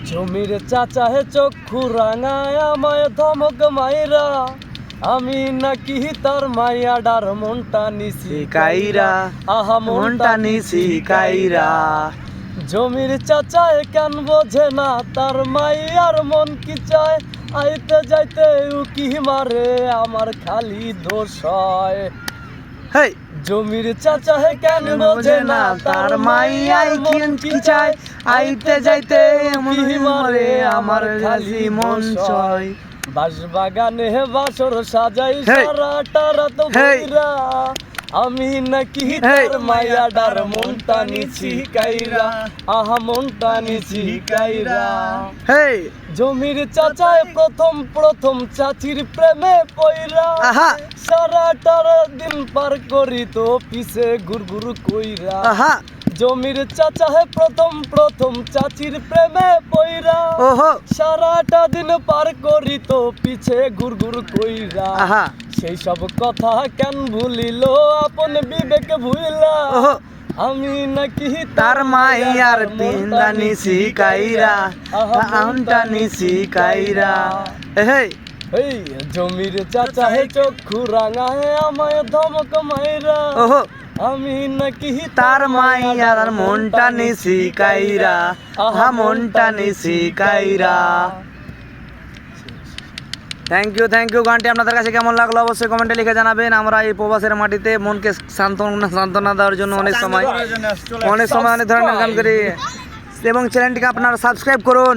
জমির চাচা হে চক্ষু রাঙায় আমায় ধমক মাইরা, আমি নাকি তার মাইয়া ডার মনটা নিছি কাইরা, আহা মনটা নিছি কাইরা। জমির চাচায় কেন বোঝে না তার মাইয়ার মন কি চায়, আইতে যাইতে উকি মারে আমার খালি দোষ হয়। হেই জমির চাচা হে কেন বোঝে না তার মাইয়ার মন কি চায়, আইতে যাইতে উকি মারে আমার খালি মন চায়। বাঁশবাগানে বাসর সাজাই হেই, সারাটা রাত হেই, ভইরা, আমি নাকি হেই, তার মাইয়া ডার মনটা নিছি কাইরা, আহা মনটা নিছি কাইরা। হেই জমির চাচায় প্রথম প্রথম চাচির প্রেমে পইরা, আহা সারাটা দিন পার করি তো পিছে ঘুরঘুর কইরা। আহা জমির চাচা হে প্রথম প্রথম চাচির প্রেমে পইরা, ওহো সারাটা দিন পার করি তো পিছে ঘুরঘুর কইরা। আহা সেই সব কথা কেন ভুলিল আপন বিবেক ভুইলা, ওহো আমি নাকি তার মাইয়ার পিন্দা নিছি কাইরা, আমটা নিছি কাইরা। হেই এই জমির চাচা হে চক্ষু রাঙা হে আমায় ধমক মাইরা, ওহো আমি নাকি তার মাইয়ার মনটা নিছি কাইরা, আহা মনটা নিছি কাইরা। থ্যাংক ইউ গানটি আপনাদের কাছে কেমন লাগলো অবশ্যই কমেন্টে লিখে জানাবেন। আমরা এই প্রবাসের মাটিতে মনকে সান্ত্বনা দেওয়ার জন্য অনেক সময় অনেক ধরনের গান করি, এবং চ্যানেলটিকে আপনারা সাবস্ক্রাইব করুন।